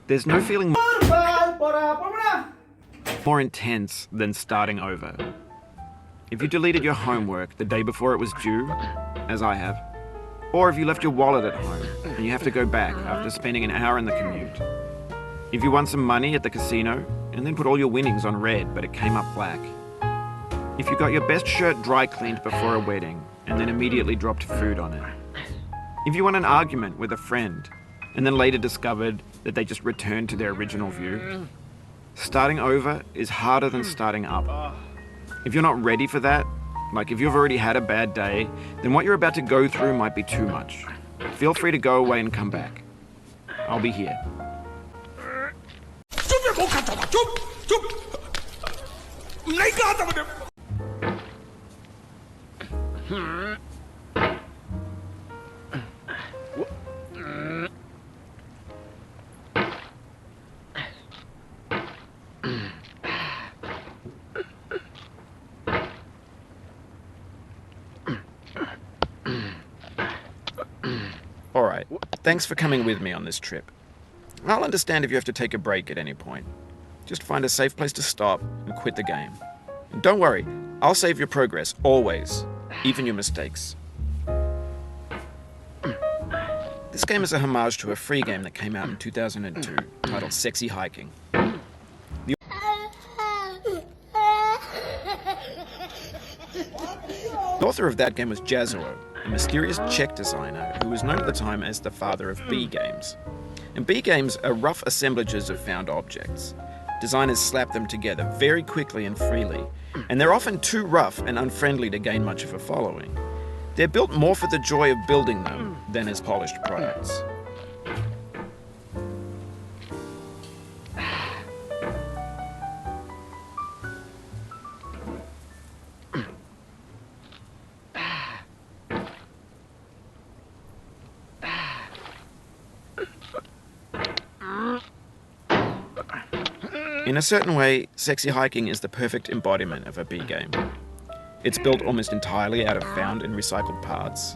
There's no feeling more intense than starting over. If you deleted your homework the day before it was due, as I have, or if you left your wallet at home and you have to go back after spending an hour in the commute. If you won some money at the casino and then put all your winnings on red but it came up black. If you got your best shirt dry cleaned before a wedding and then immediately dropped food on it. If you won an argument with a friend and then later discovered that they just returned to their original view. Starting over is harder than starting up. If you're not ready for that, like if you've already had a bad day, then what you're about to go through might be too much. Feel free to go away and come back. I'll be here. Alright, thanks for coming with me on this trip. I'll understand if you have to take a break at any point. Just find a safe place to stop and quit the game. And don't worry, I'll save your progress, always, even your mistakes. This game is a homage to a free game that came out in 2002, titled Sexy Hiking. The author of that game was Jazero, a mysterious Czech designer who was known at the time as the father of B games. And B games are rough assemblages of found objects. Designers slap them together very quickly and freely, and they're often too rough and unfriendly to gain much of a following. They're built more for the joy of building them than as polished products. In a certain way, Sexy Hiking is the perfect embodiment of a B game. It's built almost entirely out of found and recycled parts,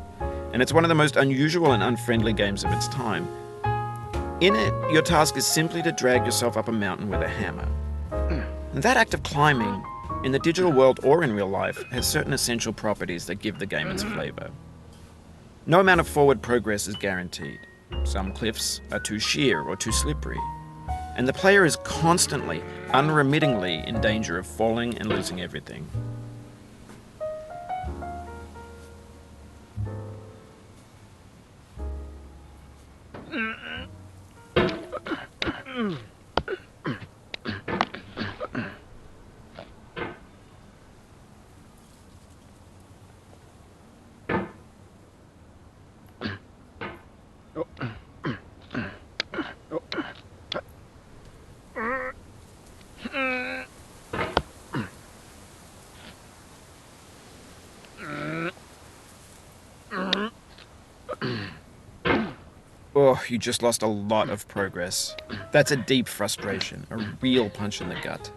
and it's one of the most unusual and unfriendly games of its time. In it, your task is simply to drag yourself up a mountain with a hammer. And that act of climbing, in the digital world or in real life, has certain essential properties that give the game its flavor. No amount of forward progress is guaranteed. Some cliffs are too sheer or too slippery. And the player is constantly, unremittingly in danger of falling and losing everything. Oh, you just lost a lot of progress. That's a deep frustration, a real punch in the gut.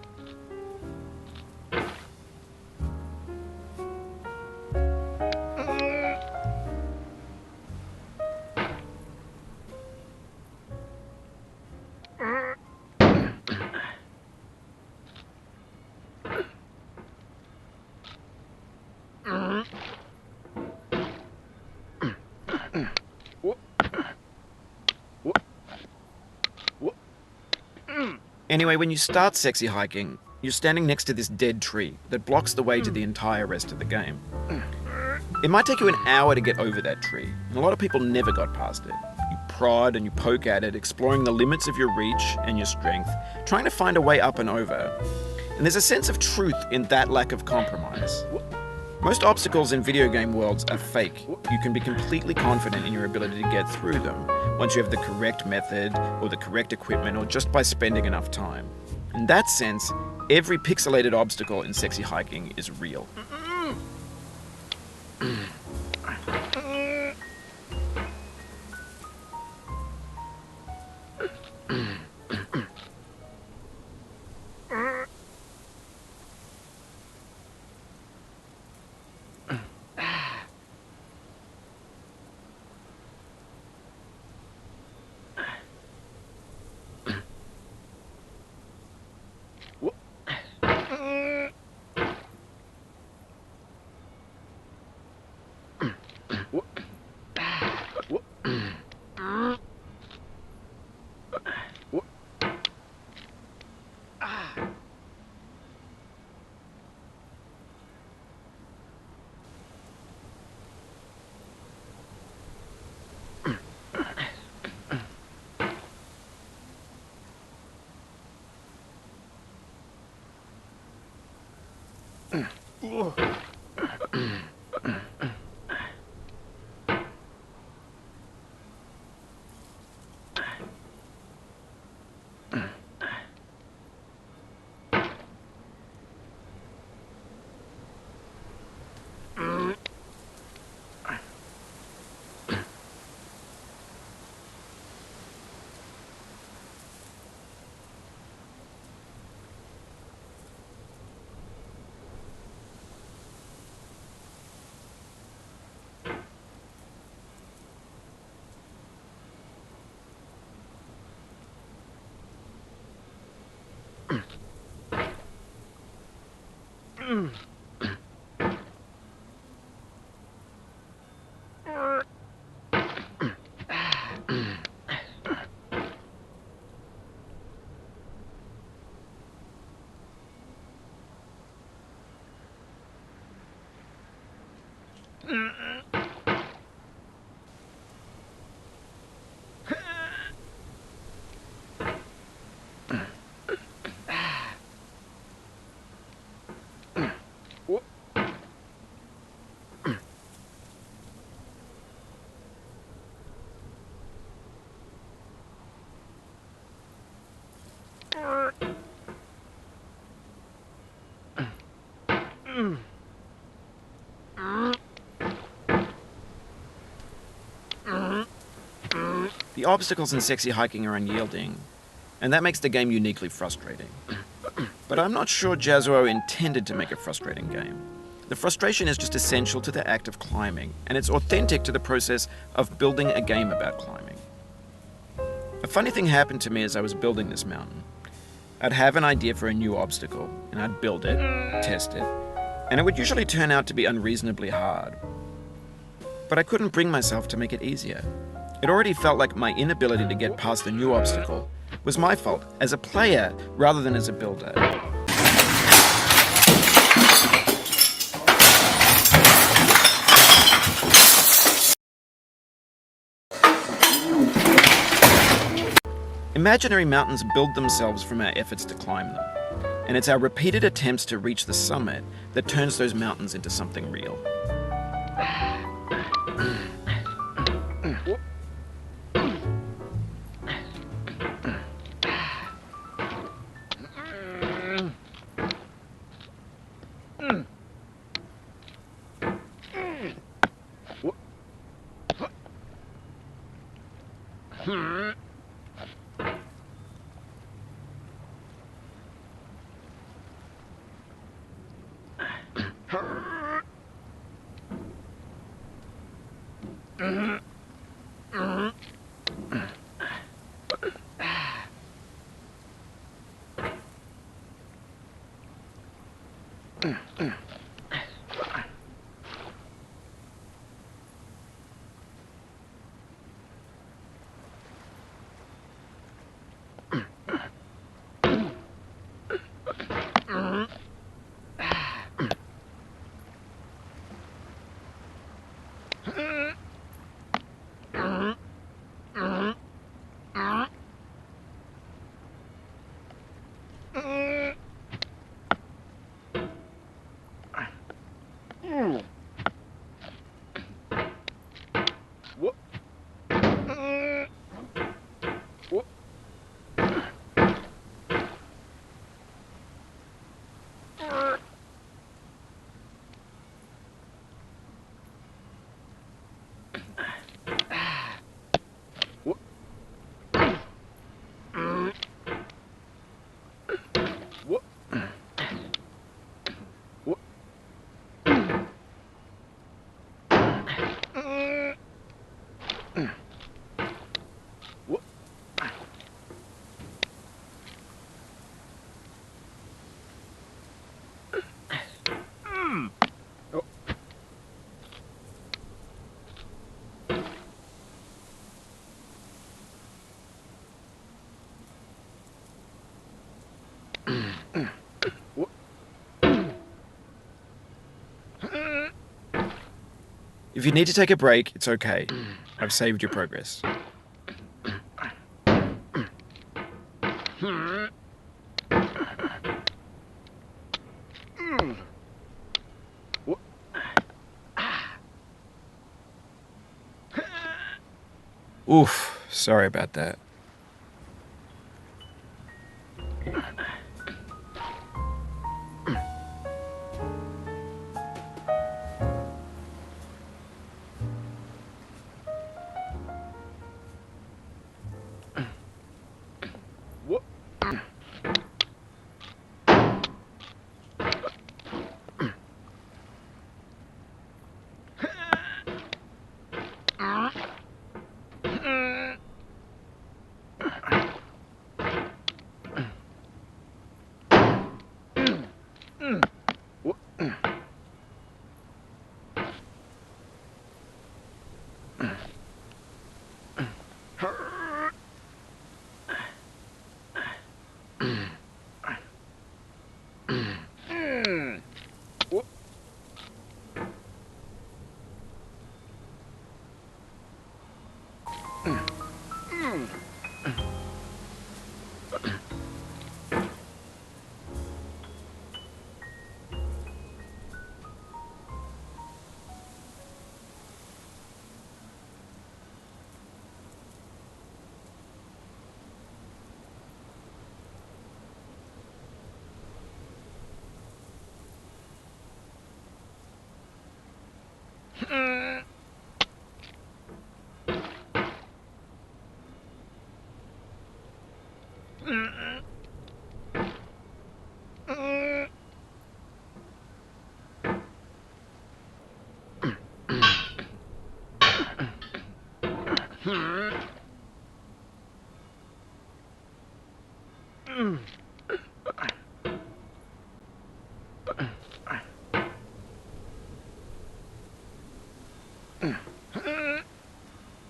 Anyway, when you start sexy hiking, you're standing next to this dead tree that blocks the way to the entire rest of the game. It might take you an hour to get over that tree, and a lot of people never got past it. You prod and you poke at it, exploring the limits of your reach and your strength, trying to find a way up and over. And there's a sense of truth in that lack of compromise. Most obstacles in video game worlds are fake. You can be completely confident in your ability to get through them once you have the correct method or the correct equipment or just by spending enough time. In that sense, every pixelated obstacle in sexy hiking is real. The obstacles in sexy hiking are unyielding, and that makes the game uniquely frustrating. But I'm not sure Jazuo intended to make a frustrating game. The frustration is just essential to the act of climbing, and it's authentic to the process of building a game about climbing. A funny thing happened to me as I was building this mountain. I'd have an idea for a new obstacle, and I'd build it, test it, and it would usually turn out to be unreasonably hard. But I couldn't bring myself to make it easier. It already felt like my inability to get past the new obstacle was my fault as a player rather than as a builder. Imaginary mountains build themselves from our efforts to climb them, and it's our repeated attempts to reach the summit that turns those mountains into something real. If you need to take a break, it's okay. I've saved your progress. Oof, sorry about that.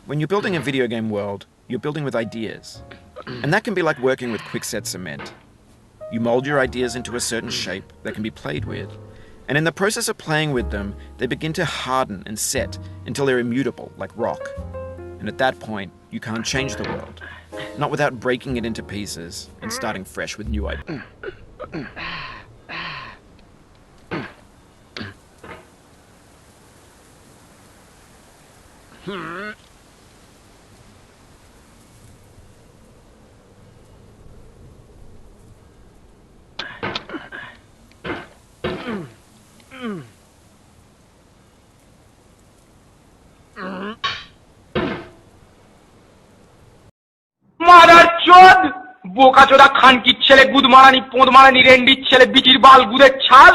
When you're building a video game world, you're building with ideas. And that can be like working with quickset cement. You mold your ideas into a certain shape that can be played with. And in the process of playing with them, they begin to harden and set until they're immutable, like rock. And at that point, you can't change the world. Not without breaking it into pieces and starting fresh with new ideas. মাদারচোদ বোকাচোদা খানকির ছেলে গুদ মারানি পোঁদ মারানি রেন্ডির ছেলে বিচির বাল গুদের ছাল